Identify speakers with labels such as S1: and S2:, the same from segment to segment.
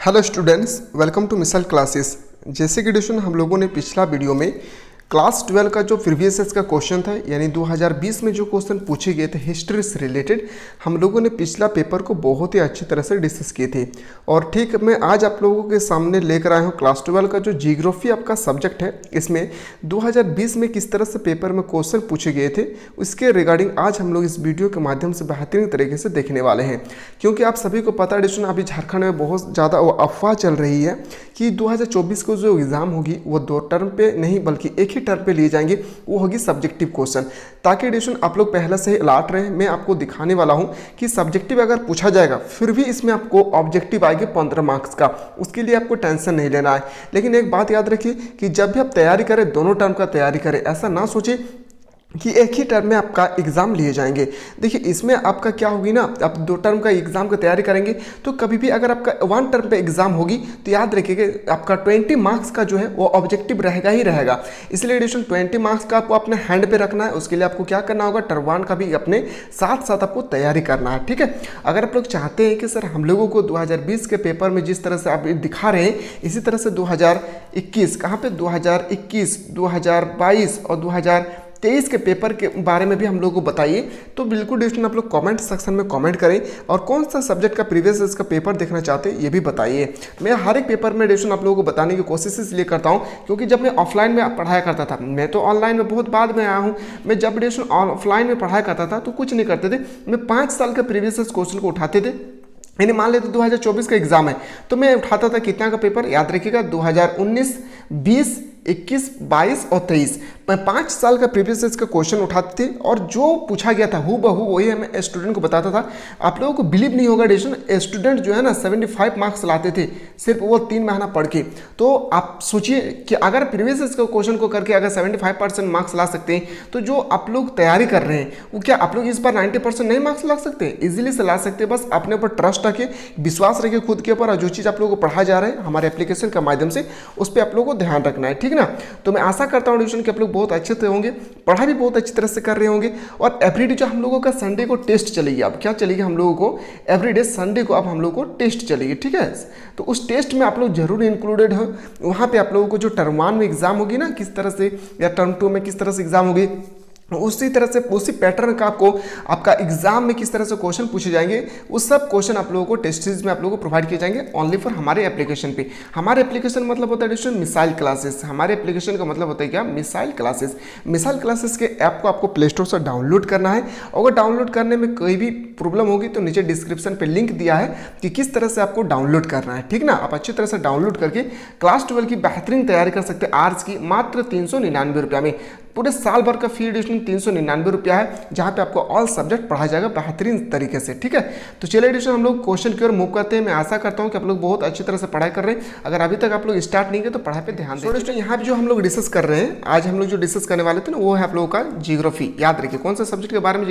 S1: Hello students, welcome to missile classes. जैसे कि discussion हम लोगों ने पिछला वीडियो में क्लास 12 का जो प्रीवियस ईयर का क्वेश्चन था, यानी 2020 में जो क्वेश्चन पूछे गए थे हिस्ट्री से रिलेटेड, हम लोगों ने पिछला पेपर को बहुत ही अच्छी तरह से डिस्कस किए थे। और ठीक मैं आज आप लोगों के सामने लेकर आया हूँ क्लास 12 का जो जियोग्राफी आपका सब्जेक्ट है। इसमें 2020 में किस तरह से पेपर में क्वेश्चन पूछे गए थे उसके रिगार्डिंग आज हम लोग इस वीडियो के माध्यम से बेहतरीन तरीके से देखने वाले हैं। क्योंकि आप सभी को पता है डिस्कशन अभी झारखंड में बहुत ज़्यादा वो अफवाह चल रही है कि 2024 को जो एग्ज़ाम होगी वो 2 टर्म पे नहीं बल्कि एक ही टर्म पे लिए जाएंगे, वो होगी सब्जेक्टिव क्वेश्चन। ताकि एडिशन आप लोग पहले से ही अलर्ट रहे। मैं आपको दिखाने वाला हूं कि सब्जेक्टिव अगर पूछा जाएगा फिर भी इसमें आपको ऑब्जेक्टिव आएगी 15 मार्क्स का, उसके लिए आपको टेंशन नहीं लेना है। लेकिन एक बात याद रखिए कि जब भी आप तैयारी करें दोनों टर्म का तैयारी करें, ऐसा ना सोचे कि एक ही टर्म में आपका एग्जाम लिए जाएंगे। देखिए इसमें आपका क्या होगी ना, आप 2 टर्म का एग्जाम की तैयारी करेंगे तो कभी भी अगर आपका 1 टर्म पे एग्जाम होगी तो याद रखिएगा आपका 20 मार्क्स का जो है वो ऑब्जेक्टिव रहेगा ही रहेगा। इसलिए एडिशन 20 मार्क्स का आपको अपने हैंड पे रखना है। उसके लिए आपको क्या करना होगा, टर्म 1 का भी अपने साथ साथ आपको तैयारी करना है। ठीक है, अगर आप लोग चाहते हैं कि सर हम लोगों को 2020 के पेपर में जिस तरह से आप दिखा रहे हैं इसी तरह से 2021 कहाँ पे 2021, 2022 और 2023 के पेपर के बारे में भी हम लोगों को बताइए। तो बिल्कुल डिस्कशन आप लोग कमेंट सेक्शन में कमेंट करें और कौन सा सब्जेक्ट का प्रीवियस ईयर का पेपर देखना चाहते हैं ये भी बताइए। मैं हर एक पेपर में डिस्कशन आप लोगों को बताने की कोशिश इसलिए करता हूं क्योंकि जब मैं ऑफलाइन में पढ़ाया करता था, मैं तो ऑनलाइन में बहुत बाद में आया हूं, मैं जब डिस्कशन ऑफलाइन में पढ़ाया करता था तो कुछ नहीं करते थे। मैं 5 साल के प्रीवियस ईयर क्वेश्चन को उठाते थे। यानी मान लेते 2024 का एग्जाम है तो मैं उठाता था कितना का पेपर, याद रखिएगा 2019, 20, 21, 22 और 23। मैं 5 साल का प्रीवियस ईयर का क्वेश्चन उठाते थे और जो पूछा गया था हूबहू वही मैं स्टूडेंट को बताता था। आप लोगों को बिलीव नहीं होगा डिस्कशन, स्टूडेंट जो है ना 75 मार्क्स लाते थे सिर्फ वो 3 महीना पढ़ के। तो आप सोचिए कि अगर प्रीवियस ईयर के क्वेश्चन को करके अगर 75% मार्क्स ला सकते हैं तो जो आप लोग तैयारी कर रहे हैं वो क्या आप लोग इस बार 90% नहीं मार्क्स ला सकते? इजीली से ला सकते हैं। बस अपने ऊपर ट्रस्ट रखिए, विश्वास रखिए खुद के ऊपर, और जो चीज़ आप लोगों को पढ़ाया जा रहा है हमारे एप्लीकेशन के माध्यम से उस पर आप लोगों को ध्यान रखना है। ठीक ना, तो मैं आशा करता हूँ डिस्कशन कि आप लोग बहुत अच्छे से होंगे, पढ़ाई भी बहुत अच्छी तरह से कर रहे होंगे। और एवरीडे जो हम लोगों का संडे को टेस्ट चलेगी, अब क्या चलेगी हम लोगों को एवरीडे संडे को अब हम लोगों को टेस्ट चलेगी। ठीक है, तो उस टेस्ट में आप लोग जरूर इंक्लूडेड हो। वहाँ पे आप लोगों को जो टर्म 1 में एग्जाम होगी ना किस तरह से, या टर्म 2 में किस तरह से एग्जाम होगी, उसी तरह से उसी पैटर्न का आपका एग्जाम में किस तरह से क्वेश्चन पूछे जाएंगे उस सब क्वेश्चन आप लोगों को टेस्ट सीरीज में आप लोगों को प्रोवाइड किए जाएंगे ओनली फॉर हमारे एप्लीकेशन पे। हमारे एप्लीकेशन मतलब होता है डिस्कशन मिसाइल क्लासेस। हमारे एप्लीकेशन का मतलब होता है क्या, मिसाइल क्लासेस। मिसाइल क्लासेस के ऐप को आपको प्ले स्टोर से डाउनलोड करना है। अगर डाउनलोड करने में कोई भी प्रॉब्लम होगी तो नीचे डिस्क्रिप्शन पर लिंक दिया है कि किस तरह से आपको डाउनलोड करना है। ठीक ना, आप अच्छी तरह से डाउनलोड करके क्लास 12 की बेहतरीन तैयारी कर सकते हैं। आर्ट्स की मात्र 399 रुपया में, पूरे साल भर का फी एडिशन 399 रुपया है, जहाँ पे आपको ऑल सब्जेक्ट पढ़ाया जाएगा बेहतरीन तरीके से। ठीक है, तो चलिए एडिशन हम लोग क्वेश्चन की ओर मूव करते हैं। मैं आशा करता हूँ कि आप लोग बहुत अच्छी तरह से पढ़ाई कर रहे हैं। अगर अभी तक आप लोग स्टार्ट नहीं किए तो पढ़ाई पे ध्यान दें। तो यहाँ पे जो हम लोग डिस्कस कर रहे हैं, आज हम लोग जो डिस्कस करने वाले थे ना वो है आप लोगों का जियोग्राफी। याद रखिए कौन सा सब्जेक्ट के बारे में,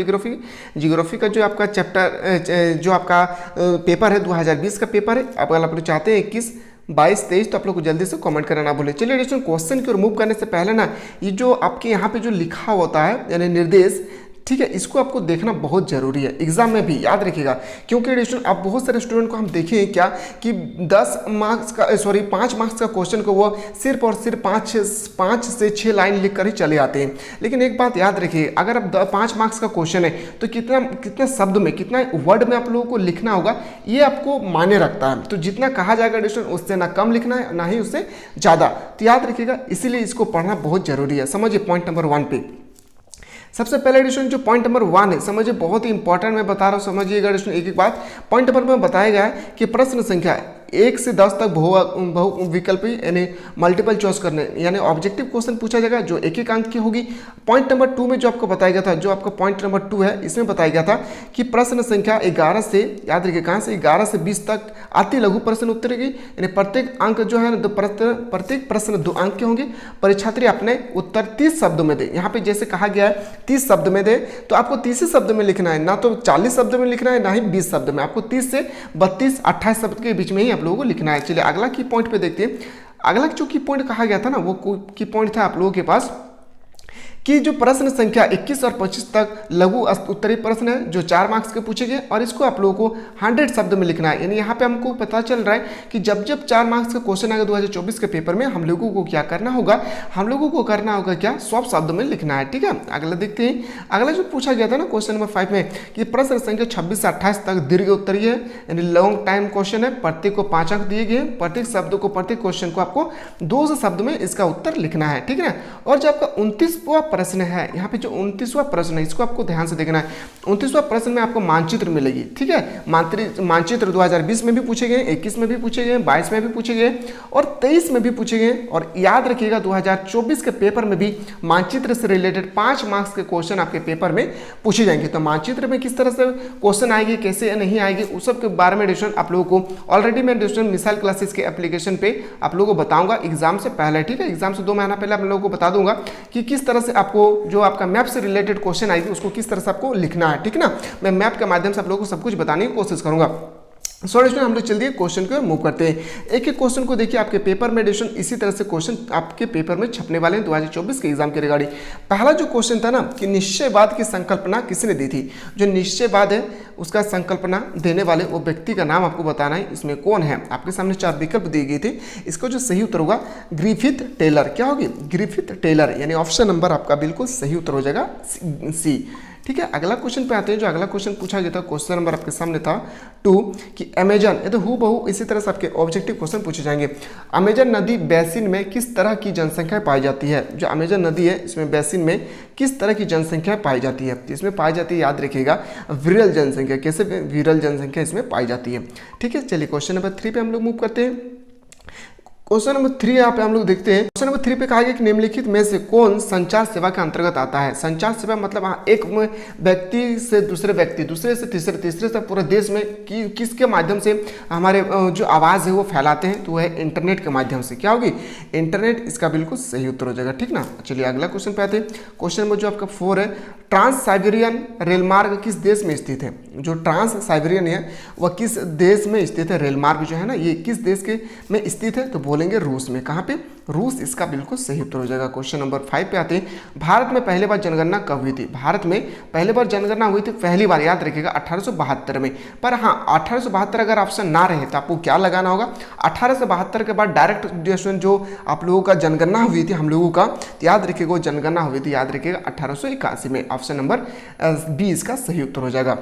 S1: जियोग्राफी का जो आपका चैप्टर जो आपका पेपर है 2020 का पेपर है। अगर आप लोग चाहते हैं 21, 22, 23 तो आप लोग को जल्दी से कमेंट करना ना भूलें। चलिए डिस्कशन क्वेश्चन की ओर मूव करने से पहले ना ये जो आपके यहाँ पे जो लिखा होता है यानी निर्देश, ठीक है, इसको आपको देखना बहुत जरूरी है एग्जाम में भी, याद रखिएगा। क्योंकि स्टूडेंट आप बहुत सारे स्टूडेंट को हम देखें क्या कि 5 मार्क्स का क्वेश्चन को वो सिर्फ और सिर्फ 5 से 6 लाइन लिख कर ही चले आते हैं। लेकिन एक बात याद रखिए, अगर आप 5 मार्क्स का क्वेश्चन है तो कितना शब्द में, कितना वर्ड में आप लोगों को लिखना होगा ये आपको मायने रखता है। तो जितना कहा जाएगा स्टूडेंट उससे ना कम लिखना है ना ही उससे ज़्यादा, तो याद रखिएगा। इसीलिए इसको पढ़ना बहुत जरूरी है। समझिए पॉइंट नंबर 1 पे सबसे पहले एडिशन जो पॉइंट नंबर 1 है, समझिए बहुत ही इंपॉर्टेंट मैं बता रहा हूँ, समझिएगा एडिशन एक एक बात। पॉइंट नंबर में बताया गया है कि प्रश्न संख्या 1 से 10 तक बहु विकल्पी यानी मल्टीपल चॉइस करने, यानी ऑब्जेक्टिव क्वेश्चन पूछा जाएगा जो एक एक अंक की होगी। पॉइंट नंबर 2 में जो आपको बताया गया था, जो आपका पॉइंट नंबर 2 है, इसमें बताया गया था कि प्रश्न संख्या 11 से, याद रखिए कहाँ से, 11 से 20 तक अति लघु प्रश्न उत्तरेगी, यानी प्रत्येक अंक जो है प्रत्येक प्रश्न 2 अंक के होंगे। परीक्षार्थी अपने उत्तर 30 शब्दों में दे। यहाँ पे जैसे कहा गया है 30 शब्द में दे, तो आपको 30 ही शब्द में लिखना है, ना तो 40 शब्द में लिखना है ना ही 20 शब्द में। आपको 30 से 32, 28 शब्द के बीच में ही आप लोगों को लिखना है। चलिए अगला की पॉइंट पे देखते हैं। अगला जो की पॉइंट कहा गया था ना वो की पॉइंट था आप लोगों के पास कि जो प्रश्न संख्या 21 और 25 तक लघु उत्तरीय प्रश्न है जो 4 मार्क्स के पूछे गए और इसको आप लोगों को 100 शब्द में लिखना है। यानी यहाँ पे हमको पता चल रहा है कि जब जब 4 मार्क्स का क्वेश्चन आएगा 2024 के पेपर में, हम लोगों को क्या करना होगा, हम लोगों को करना होगा क्या, 100 शब्द में लिखना है। ठीक है, अगला देखते हैं। अगला जो पूछा गया था ना क्वेश्चन नंबर 5 में कि प्रश्न संख्या 26 से 28 तक दीर्घ उत्तरीय है, यानी लॉन्ग टाइम क्वेश्चन है, प्रत्येक को 5 अंक दिए गए, प्रत्येक शब्द को, प्रत्येक क्वेश्चन को आपको 200 शब्द में इसका उत्तर लिखना है। ठीक है, और जो आपका 29वां प्रश्न है, यहाँ पे जो 29वां प्रश्न है इसको आपको ध्यान से देखना है। 29वां प्रश्न में आपको मानचित्र मिलेगी। ठीक है, मानचित्र 2020 में भी पूछे गए, 21 में भी पूछे गए, 22 में भी पूछे गए और 23 में भी पूछे गए। और याद रखिएगा 2024 के पेपर में भी मानचित्र से रिलेटेड 5 मार्क्स के क्वेश्चन आपके पेपर में पूछे जाएंगे। तो मानचित्र में किस तरह से क्वेश्चन आएगी, कैसे नहीं आएगी, उस सब के बारे में डिस्कशन आप लोगों को ऑलरेडी मैं डिस्कशन मिसाइल क्लासेस के एप्लीकेशन पे आप लोगों को बताऊंगा एग्जाम से पहले। ठीक है, एग्जाम से 2 महीना पहले आप लोगों को बता दूंगा कि किस तरह से आपको जो आपका मैप से रिलेटेड क्वेश्चन आएगी उसको किस तरह से आपको लिखना है। ठीक है ना, मैं मैप के माध्यम से आप लोगों को सब कुछ बताने की कोशिश करूंगा। सॉरी, हम लोग चलिए क्वेश्चन को मूव करते हैं। एक एक क्वेश्चन को देखिए, आपके पेपर में एडिशन इसी तरह से क्वेश्चन आपके पेपर में छपने वाले हैं 2024 के एग्जाम के रिगार्डिंग। पहला जो क्वेश्चन था ना कि निश्चयवाद की संकल्पना किसने दी थी, जो निश्चयवाद है उसका संकल्पना देने वाले वो व्यक्ति का नाम आपको बताना है, इसमें कौन है। आपके सामने 4 विकल्प दिए गए थे, इसका जो सही उत्तर होगा ग्रिफिथ टेलर। क्या होगी, ग्रिफिथ टेलर, यानी ऑप्शन नंबर आपका बिल्कुल सही उत्तर हो जाएगा सी। ठीक है, अगला क्वेश्चन पे आते हैं। जो अगला क्वेश्चन पूछा गया था, क्वेश्चन नंबर आपके सामने था 2 कि अमेजन, ये तो हूबहू इसी तरह से आपके ऑब्जेक्टिव क्वेश्चन पूछे जाएंगे। अमेजन नदी बेसिन में किस तरह की जनसंख्या पाई जाती है। जो अमेजन नदी है इसमें बेसिन में किस तरह की जनसंख्या पाई जाती है, इसमें पाई जाती है, याद रखिएगा विरल जनसंख्या। कैसे विरल जनसंख्या इसमें पाई जाती है। ठीक है, चलिए क्वेश्चन नंबर 3 पे हम लोग मूव करते हैं। क्वेश्चन नंबर 3 यहाँ पे हम लोग देखते हैं। क्वेश्चन नंबर 3 पे कहा गया कि निम्नलिखित में से कौन संचार सेवा के अंतर्गत आता है। संचार सेवा मतलब एक व्यक्ति से दूसरे व्यक्ति, दूसरे से तीसरे, तीसरे से पूरे देश में किसके माध्यम से हमारे जो आवाज़ है वो फैलाते हैं, तो वह है इंटरनेट के माध्यम से। क्या होगी, इंटरनेट, इसका बिल्कुल सही उत्तर हो जाएगा। ठीक ना, चलिए अगला क्वेश्चन पे आते हैं। क्वेश्चन नंबर जो आपका 4 है, ट्रांस साइबेरियन रेलमार्ग किस देश में स्थित है। जो ट्रांस साइबेरियन है वह किस देश में स्थित है, रेलमार्ग जो है ना ये किस देश के में स्थित है, तो बोलेंगे रूस में। कहाँ पे, रूस, इसका बिल्कुल सही उत्तर हो जाएगा। क्वेश्चन नंबर 5 पे आते हैं। भारत में पहली बार जनगणना कब हुई थी। भारत में पहली बार जनगणना हुई थी, पहली बार याद रखिएगा 1872 में। पर हाँ, 1872 अगर ऑप्शन ना रहे तो आपको क्या लगाना होगा, 1872 के बाद डायरेक्ट जो आप लोगों का जनगणना हुई थी हम लोगों का, तो याद रखिएगा वो जनगणना हुई थी, याद रखिएगा 1881 में। ऑप्शन नंबर बी इसका सही उत्तर हो जाएगा।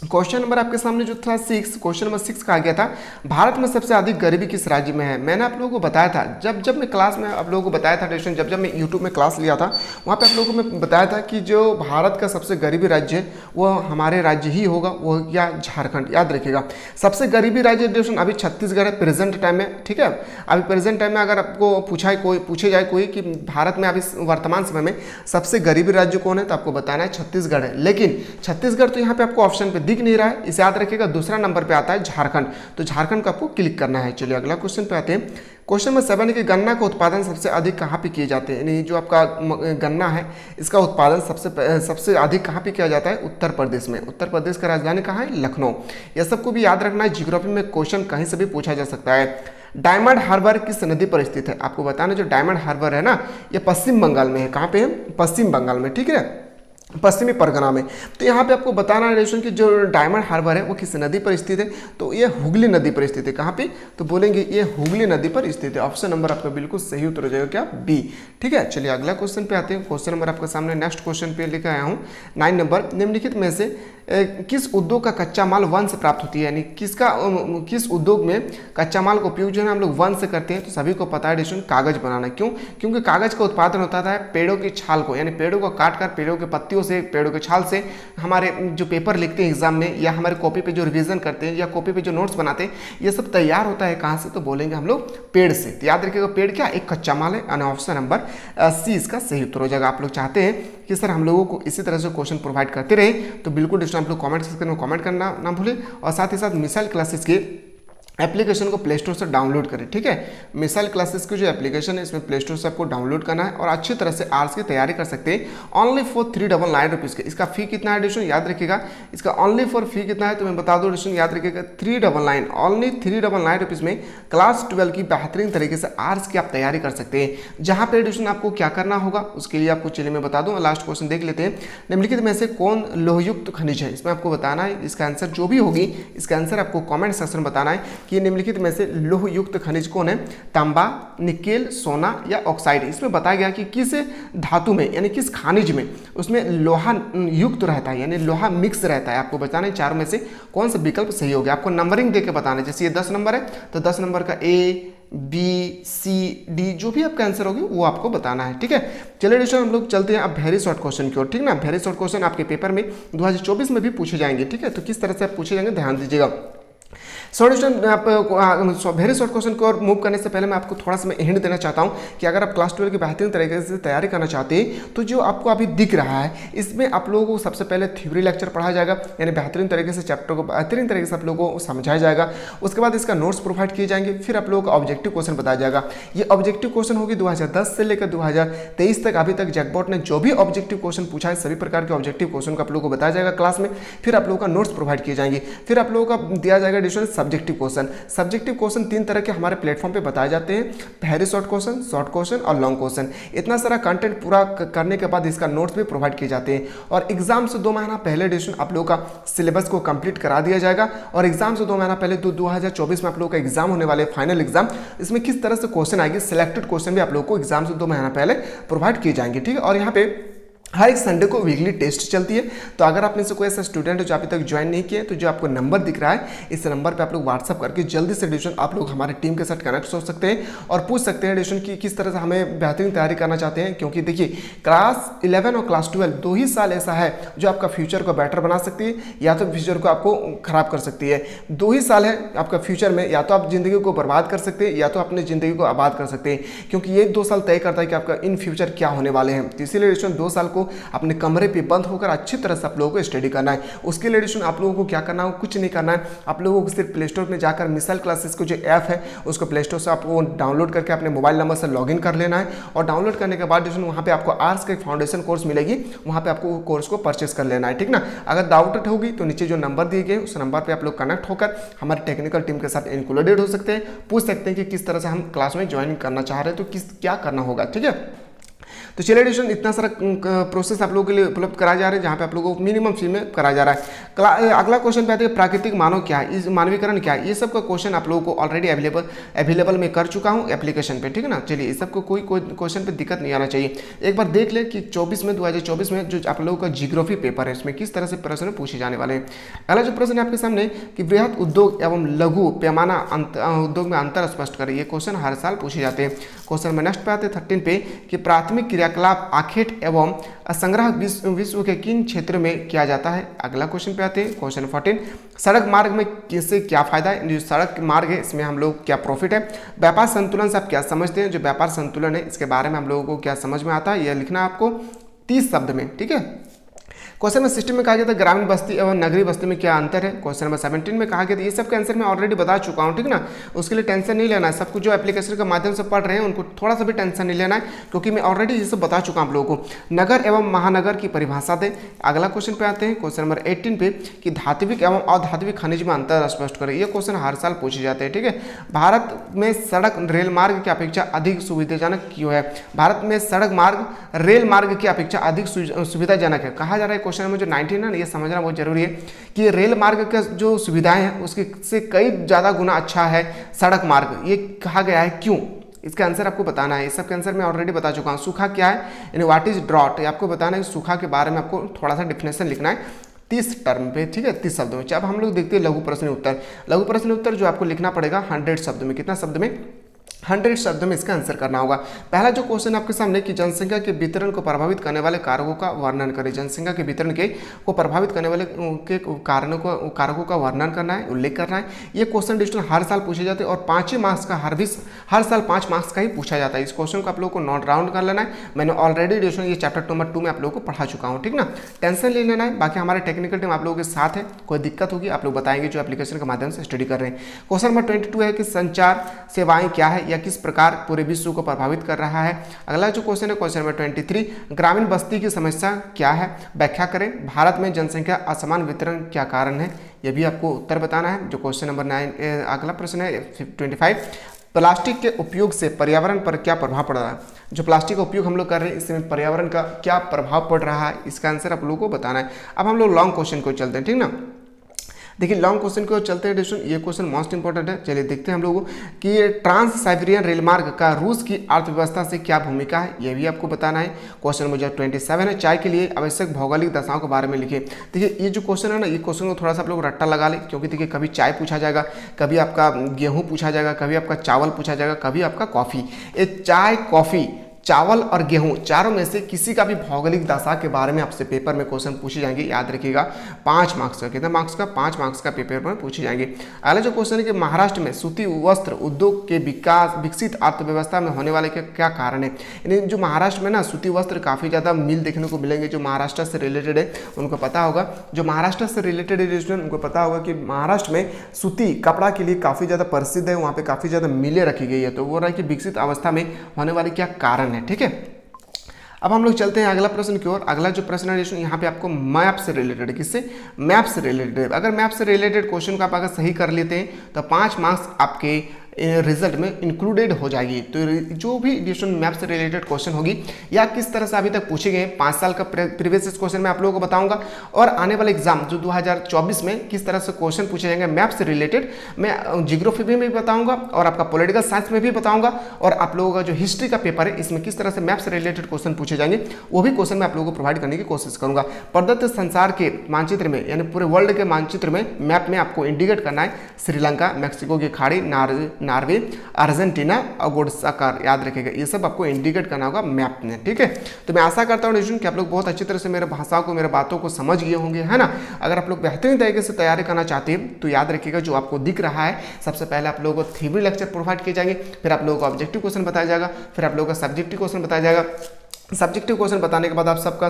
S1: क्वेश्चन नंबर आपके सामने जो था 6, क्वेश्चन नंबर 6 कहा गया था भारत में सबसे अधिक गरीबी किस राज्य में है। मैंने आप लोगों को बताया था, जब मैं क्लास में आप लोगों को बताया था, जब मैं यूट्यूब में क्लास लिया था वहाँ पे आप लोगों को मैं बताया था कि जो भारत का सबसे गरीबी राज्य है वो हमारे राज्य ही होगा, वो या झारखंड। याद रखिएगा सबसे गरीबी राज्य डिस्ट्रिक्ट अभी छत्तीसगढ़ है प्रेजेंट टाइम में। ठीक है, अभी प्रेजेंट टाइम में अगर आपको पूछे जाए कोई कि भारत में अभी वर्तमान समय में सबसे गरीबी राज्य कौन है, तो आपको बताना है छत्तीसगढ़ है। लेकिन छत्तीसगढ़ तो यहाँ पे आपको ऑप्शन पे दिख नहीं रहा है, इसे याद रखिएगा। दूसरा नंबर पे आता है झारखंड, तो झारखंड को आपको क्लिक करना है। चलिए अगला क्वेश्चन पे आते हैं। क्वेश्चन नंबर 7 कि गन्ना का उत्पादन सबसे अधिक कहाँ पे किए जाते हैं, यानी जो आपका गन्ना है इसका उत्पादन सबसे अधिक कहाँ पे किया जाता है, उत्तर प्रदेश में। उत्तर प्रदेश का राजधानी कहाँ है, लखनऊ। यह सबको भी याद रखना है, जियोग्राफी में क्वेश्चन कहीं से भी पूछा जा सकता है। डायमंड हार्बर किस नदी पर स्थित है, आपको बताना। जो डायमंड हार्बर है ना ये पश्चिम बंगाल में है। कहाँ पे है, पश्चिम बंगाल में। ठीक है, पश्चिमी परगना में। तो यहाँ पे आपको बताना है कि जो डायमंड हार्बर है वो किस नदी पर स्थित है, तो ये हुगली नदी पर स्थित है। कहाँ पे, तो बोलेंगे ये हुगली नदी पर स्थित है। ऑप्शन नंबर आपका बिल्कुल सही उत्तर हो जाएगा क्या, बी। ठीक है, चलिए अगला क्वेश्चन पे आते हैं। क्वेश्चन नंबर आपके सामने नेक्स्ट क्वेश्चन पे लेकर आया हूँ 9 नंबर। निम्नलिखित में से किस उद्योग का कच्चा माल वन से प्राप्त होती है, यानी किस उद्योग में कच्चा माल का उपयोग जो है हम लोग वन से करते हैं। तो सभी को पता है डिस्ट्रिक्ट कागज बनाना। क्यों, क्योंकि कागज का उत्पादन होता है पेड़ों की छाल को, यानी पेड़ों को काट कर पेड़ों के पत्तियों से, पेड़ों के छाल से हमारे जो पेपर लिखते हैं एग्जाम में, या हमारे कॉपी पे जो रिवीजन करते हैं या कॉपी पे जो नोट्स बनाते हैं, ये सब तैयार होता है कहाँ से, तो बोलेंगे हम लोग पेड़ से। तो याद रखिएगा पेड़ क्या, एक कच्चा माल है। ऑप्शन नंबर सी इसका सही उत्तर हो जाएगा। आप लोग चाहते हैं कि सर हम लोगों को इसी तरह से क्वेश्चन प्रोवाइड करते रहे, तो बिल्कुल आप लोग कमेंट सेक्शन में कमेंट करना ना भूलें। और साथ ही साथ मिसाइल क्लासेस के एप्लीकेशन को प्ले स्टोर से डाउनलोड करें। ठीक है, मिसाइल क्लासेस की जो एप्लीकेशन है इसमें प्ले स्टोर से आपको डाउनलोड करना है और अच्छी तरह से आर्ट्स की तैयारी कर सकते हैं। ओनली फॉर 399 रुपीज़ के। इसका फी कितना है एडिशन याद रखिएगा, इसका ओनली फॉर फी कितना है तो मैं बता दूँ एडिशन याद रखिएगा 399, ओनली 399 रुपीज़ में क्लास 12 की बेहतरीन तरीके से आर्ट्स की आप तैयारी कर सकते हैं। जहाँ पे एडिशन आपको क्या करना होगा उसके लिए आपको चलिए मैं बता दूँ। लास्ट क्वेश्चन देख लेते हैं। निम्नलिखित में से कौन लोहयुक्त खनिज है, इसमें आपको बताना है। इसका आंसर जो भी होगी इसका आंसर आपको कॉमेंट सेक्शन में बताना है कि निम्नलिखित में से लौह युक्त खनिज कौन है। तांबा, निकेल, सोना या ऑक्साइड। इसमें बताया गया कि किस धातु में यानी किस खनिज में उसमें लोहा युक्त रहता है यानी लोहा मिक्स रहता है। आपको बताना है चार में से कौन सा विकल्प सही हो गया। आपको नंबरिंग देके बताना है। जैसे ये 10 नंबर है तो 10 नंबर का ए, बी, सी, डी जो भी आपका आंसर होगी वो आपको बताना है। ठीक है, चलिए दोस्तों हम लोग चलते हैं अब वेरी शॉर्ट क्वेश्चन की ओर। ठीक ना, वेरी शॉर्ट क्वेश्चन आपके पेपर में 2024 में भी पूछे जाएंगे। ठीक है, तो किस तरह से आप पूछे जाएंगे ध्यान दीजिएगा। सॉल्यूशन आप वेरी शॉर्ट क्वेश्चन को और मूव करने से पहले मैं आपको थोड़ा सा मैं हिंट देना चाहता हूं कि अगर आप क्लास 12 की बेहतरीन तरीके से तैयारी करना चाहते हैं तो जो आपको अभी दिख रहा है इसमें आप लोगों को सबसे पहले थ्योरी लेक्चर पढ़ाया जाएगा यानी बेहतरीन तरीके से चैप्टर को बेहतरीन तरीके से आप लोगों को समझाया जाएगा। उसके बाद इसका नोट्स प्रोवाइड किए जाएंगे, फिर आप लोगों को ऑब्जेक्टिव क्वेश्चन बताया जाएगा। ये ऑब्जेक्टिव क्वेश्चन होगी 2010 से लेकर 2023 तक। अभी तक जैकबॉट ने जो भी ऑब्जेक्टिव क्वेश्चन पूछा है सभी प्रकार के ऑब्जेक्टिव क्वेश्चन को आप लोगों को बताया जाएगा क्लास में। फिर आप लोगों का नोट्स प्रोवाइड किए जाएंगे, फिर आप लोगों का दिया जाएगा additional subjective question. Subjective question 3 तरह के हमारे प्लेटफॉर्म पे बताए जाते हैं, वेरी शॉर्ट क्वेश्चन और लॉन्ग क्वेश्चन। इतना सारा कंटेंट पूरा करने के बाद इसका नोट्स भी प्रोवाइड किए जाते हैं और एग्जाम से 2 महीना पहले एडिशन आप लोगों का सिलेबस को कंप्लीट करा दिया जाएगा और एग्जाम से 2 महीना पहले 2024 में आप लोगों का एग्जाम होने वाले फाइनल एग्जाम, इसमें किस तरह से क्वेश्चन आएंगे सिलेक्टेड क्वेश्चन भी आप लोगों को एग्जाम से 2 महीना पहले प्रोवाइड किए जाएंगे। ठीक है, और यहाँ पे हर एक संडे को वीकली टेस्ट चलती है। तो अगर आप में से कोई ऐसा स्टूडेंट है जो अभी तक ज्वाइन नहीं किया है तो जो आपको नंबर दिख रहा है इस नंबर पे आप लोग व्हाट्सअप करके जल्दी से एडिशन आप लोग हमारे टीम के साथ कनेक्ट हो सकते हैं और पूछ सकते हैं एडिशन की किस तरह से हमें बेहतरीन तैयारी करना चाहते हैं। क्योंकि देखिए क्लास 11 और क्लास 12 2 ही साल ऐसा है जो आपका फ्यूचर को बेटर बना सकती है या तो फ्यूचर को आपको खराब कर सकती है। 2 ही साल है आपका फ्यूचर में, या तो आप जिंदगी को बर्बाद कर सकते हैं या तो अपनी जिंदगी को आबाद कर सकते हैं। क्योंकि ये 2 साल तय करता है कि आपका इन फ्यूचर क्या होने वाले हैं। तो इसीलिए एडिशन 2 साल को अपने कमरे पे बंद होकर अच्छी तरह से आप लोगों को स्टडी करना है। उसके लिए एडिशन आप लोगों को क्या करना है, कुछ नहीं करना है। आप लोगों को सिर्फ प्ले स्टोर में जाकर मिसाइल क्लासेस को जो ऐप है उसको प्ले स्टोर से आपको डाउनलोड करके अपने मोबाइल नंबर से लॉगिन कर लेना है और डाउनलोड करने के बाद एडिशन वहाँ पे आपको आर्ट्स का एक फाउंडेशन कोर्स मिलेगी, वहाँ पे आपको कोर्स को परचेस कर लेना है। ठीक ना, अगर डाउट होगी तो नीचे जो नंबर दिए गए उस नंबर पर आप लोग कनेक्ट होकर हमारे टेक्निकल टीम के साथ इंक्लूडेड हो सकते हैं, पूछ सकते हैं कि किस तरह से हम क्लास में ज्वाइन करना चाह रहे हैं तो क्या करना होगा। ठीक है, तो चलिए एडिशन इतना सारा प्रोसेस आप लोगों के लिए उपलब्ध कराया जा रहा है जहाँ पे आप लोगों को मिनिमम फी में कराया जा रहा है। अगला क्वेश्चन पे आते हैं प्राकृतिक मानव क्या है, इस मानवीकरण क्या है। ये सब का क्वेश्चन आप लोगों को ऑलरेडी अवेलेबल मैं कर चुका हूँ एप्लीकेशन पे। ठीक है ना, चलिए इस सबको कोई क्वेश्चन पे दिक्कत नहीं आना चाहिए। एक बार देख ले कि 2024 में जो आप लोगों का जियोग्राफी पेपर है इसमें किस तरह से प्रश्न पूछे जाने वाले हैं। पहला जो प्रश्न है आपके सामने कि बृहद उद्योग एवं लघु पैमाना उद्योग में अंतर स्पष्ट करें। ये क्वेश्चन हर साल पूछे जाते हैं। क्वेश्चन में नेक्स्ट पे आते हैं 13 पे कि प्राथमिक क्रियाकलाप आखेट एवं संग्रह विश्व के किन क्षेत्र में किया जाता है। अगला क्वेश्चन पे आते हैं क्वेश्चन 14 सड़क मार्ग में किससे क्या फायदा है। जो सड़क मार्ग है इसमें हम लोग क्या प्रॉफिट है। व्यापार संतुलन से आप क्या समझते हैं। जो व्यापार संतुलन है इसके बारे में हम लोगों को क्या समझ में आता है यह लिखना है आपको 30 शब्द में। ठीक है, क्वेश्चन नंबर 16 में कहा गया था ग्रामीण बस्ती एवं नगरीय बस्ती में क्या अंतर है। क्वेश्चन नंबर 17 में कहा गया था, ये सब का आंसर मैं ऑलरेडी बता चुका हूँ। ठीक ना, उसके लिए टेंशन नहीं लेना है। सब कुछ जो एप्लीकेशन के माध्यम से पढ़ रहे हैं उनको थोड़ा सा भी टेंशन नहीं लेना है क्योंकि मैं ऑलरेडी ये सब बता चुका हूँ आप लोगों को। नगर एवं महानगर की परिभाषा दें। अगला क्वेश्चन पे आते हैं क्वेश्चन नंबर 18 पे कि धात्विक एवं अधात्विक खनिज में अंतर स्पष्ट करें। ये क्वेश्चन हर साल पूछे जाते हैं। ठीक है, भारत में सड़क रेल मार्ग की अपेक्षा अधिक सुविधाजनक क्यों है। भारत में सड़क मार्ग रेल मार्ग की अपेक्षा अधिक सुविधाजनक है। कहा जा रहा है क्वेश्चन नंबर जो 19 ये समझना बहुत जरूरी है कि रेल मार्ग का जो सुविधाएं हैं उसके से कई ज़्यादा गुना अच्छा है सड़क मार्ग। ये कहा गया है क्यों, इसका आंसर आपको बताना है। इस सब के आंसर मैं ऑलरेडी बता चुका हूँ। सूखा क्या है यानी व्हाट इज ड्रॉट, आपको बताना है। सूखा के बारे में आपको थोड़ा सा डिफिनेशन लिखना है 30 टर्म पे। ठीक है, 30 शब्दों में। अब हम लोग देखते हैं लघु प्रश्न उत्तर। लघु प्रश्न उत्तर जो आपको लिखना पड़ेगा 100 शब्द में। कितना शब्द में 100 शब्दों में इसका आंसर करना होगा। पहला जो क्वेश्चन आपके सामने कि जनसंख्या के वितरण को प्रभावित करने वाले कारकों का वर्णन करें। जनसंख्या के वितरण को प्रभावित करने वाले के कारकों का वर्णन करना है, उल्लेख करना है। ये क्वेश्चन डिस्टन हर साल पूछे जाते हैं और 5 मार्क्स का हर साल 5 मार्क्स का ही पूछा जाता है। इस क्वेश्चन को आप लोगों को नोट डाउन कर लेना है। मैंने ऑलरेडी डिस्टन ये चैप्टर नंबर 2 में आप लोगों को पढ़ा चुका हूँ, ठीक ना। टेंशन ले लेना है। बाकी हमारे टेक्निकल टीम आप लोगों के साथ है, कोई दिक्कत होगी आप लोग बताएंगे जो एप्लीकेशन के माध्यम से स्टडी कर रहे हैं। क्वेश्चन नंबर 22 है कि संचार सेवाएं क्या है या किस प्रकार पूरे विश्व को प्रभावित कर रहा है। अगला जो क्वेश्चन है क्वेश्चन नंबर 23, ग्रामीण बस्ती की समस्या क्या है, व्याख्या करें। भारत में जनसंख्या असमान वितरण क्या कारण है, यह भी आपको उत्तर बताना है। जो क्वेश्चन नंबर 9 अगला प्रश्न है 25, प्लास्टिक के उपयोग से पर्यावरण पर क्या प्रभाव पड़ रहा है। जो प्लास्टिक का उपयोग हम लोग कर रहे हैं इसमें पर्यावरण का क्या प्रभाव पड़ रहा है, इसका आंसर आप लोगों को बताना है। अब हम लोग लॉन्ग क्वेश्चन को चलते हैं, ठीक ना। देखिए लॉन्ग क्वेश्चन को चलते हैं डिस्टन, ये क्वेश्चन मोस्ट इंपॉर्टेंट है। चलिए देखते हैं हम लोगों कि ये ट्रांस साइबेरियन रेल मार्ग का रूस की अर्थव्यवस्था से क्या भूमिका है, ये भी आपको बताना है। क्वेश्चन नंबर 27 है, चाय के लिए आवश्यक भौगोलिक दशाओं के बारे में लिखे। देखिए ये जो क्वेश्चन है ना, ये क्वेश्चन को थोड़ा सा आप लोग रट्टा लगा ले, क्योंकि देखिए कभी चाय पूछा जाएगा, कभी आपका गेहूँ पूछा जाएगा, कभी आपका चावल पूछा जाएगा, कभी आपका कॉफ़ी। ये चाय, कॉफ़ी, चावल और गेहूं चारों में से किसी का भी भौगोलिक दशा के बारे में आपसे पेपर में क्वेश्चन पूछे जाएंगे। याद रखिएगा 5 मार्क्स का, कितना मार्क्स का, 5 मार्क्स का पेपर में पूछे जाएंगे। अगला जो क्वेश्चन है कि महाराष्ट्र में सूती वस्त्र उद्योग के विकसित अर्थव्यवस्था में होने वाले क्या कारण है। यानी जो महाराष्ट्र में ना सूती वस्त्र काफ़ी ज़्यादा मिल देखने को मिलेंगे। जो महाराष्ट्र से रिलेटेड है उनको पता होगा, जो महाराष्ट्र से रिलेटेड है उनको पता होगा कि महाराष्ट्र में सूती कपड़ा के लिए काफ़ी ज़्यादा प्रसिद्ध है, वहाँ पर काफ़ी ज़्यादा मिलें रखी गई है। तो वो रहा है कि विकसित अवस्था में होने वाले क्या कारण है, ठीक है। अब हम लोग चलते हैं अगला प्रश्न की ओर। अगला जो प्रश्न है यहाँ पे आपको मैप से रिलेटेड, किससे, मैप से रिलेटेड। अगर मैप से रिलेटेड क्वेश्चन को आप अगर सही कर लेते हैं तो 5 मार्क्स आपके रिजल्ट में इंक्लूडेड हो जाएगी। तो जो भी एडिशन मैप से रिलेटेड क्वेश्चन होगी या किस तरह से अभी तक पूछे गए 5 साल का प्रीवियस क्वेश्चन मैं आप लोगों को बताऊंगा, और आने वाले एग्जाम जो 2024 में किस तरह से क्वेश्चन पूछे जाएंगे मैप से रिलेटेड मैं जियोग्राफी में भी बताऊंगा और आपका पॉलिटिकल साइंस में भी बताऊंगा, और आप लोगों का जो हिस्ट्री का पेपर है इसमें किस तरह से मैप से रिलेटेड क्वेश्चन पूछे जाएंगे वो भी क्वेश्चन मैं आप लोगों को प्रोवाइड करने की कोशिश करूंगा। प्रदत्त संसार के मानचित्र में यानी पूरे वर्ल्ड के मानचित्र में मैप में आपको इंडिकेट करना है श्रीलंका, मैक्सिको की खाड़ी, नॉर्वे, अर्जेंटीना और गोडसाकार, याद रखिएगा ये सब आपको इंडिकेट करना होगा मैप में, ठीक है। तो मैं आशा करता हूँ कि आप लोग बहुत अच्छी तरह से मेरे भाषा को, मेरे बातों को समझ गए होंगे, है ना। अगर आप लोग बेहतरीन तरीके से तैयारी करना चाहते हैं तो याद रखिएगा जो आपको दिख रहा है सबसे पहले आप लोगों को थ्योरी लेक्चर प्रोवाइड किए जाएंगे, फिर आप लोगों को ऑब्जेक्टिव क्वेश्चन बताया जाएगा, फिर आप लोगों का सब्जेक्टिव क्वेश्चन बताया जाएगा। सब्जेक्टिव क्वेश्चन बताने के बाद आप सबका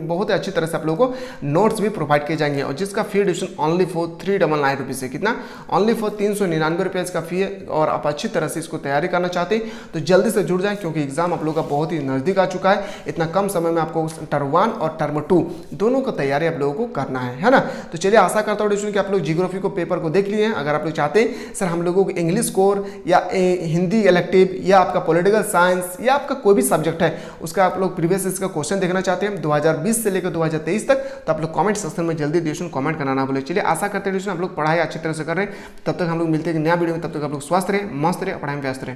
S1: बहुत ही अच्छी तरह से आप लोगों को नोट्स भी प्रोवाइड किए जाएंगे, और जिसका फी एडिशन ओनली फॉर 399 रुपीज़ है। कितना, ओनली फॉर 399 रुपये इसका फी है। और आप अच्छी तरह से इसको तैयारी करना चाहते हैं तो जल्दी से जुड़ जाएं, क्योंकि एग्जाम आप लोगों का बहुत ही नज़दीक आ चुका है। इतना कम समय में आपको टर्म 1 और टर्म 2 दोनों का तैयारी आप लोगों को करना है ना। तो चलिए आशा करता हूँ कि आप लोग जियोग्राफी को पेपर को देख लिए हैं। अगर आप लोग चाहते हैं सर हम लोगों को इंग्लिश कोर या हिंदी इलेक्टिव या आपका पॉलिटिकल साइंस या आपका कोई भी सब्जेक्ट है उसका आप लोग प्रीवियस इसका क्वेश्चन देखना चाहते हैं 2020 से लेकर 2023 तक, तो आप लोग कमेंट सेक्शन में जल्दी डिस्कशन कमेंट करना ना भूलें। चलिए आशा करते हैं आप लोग पढ़ाई अच्छी तरह से कर रहे हैं। तब तक हम लोग मिलते हैं नया वीडियो में, तब तक आप लोग स्वस्थ रहे, मस्त रहे, पढ़ाई में व्यस्त रहे।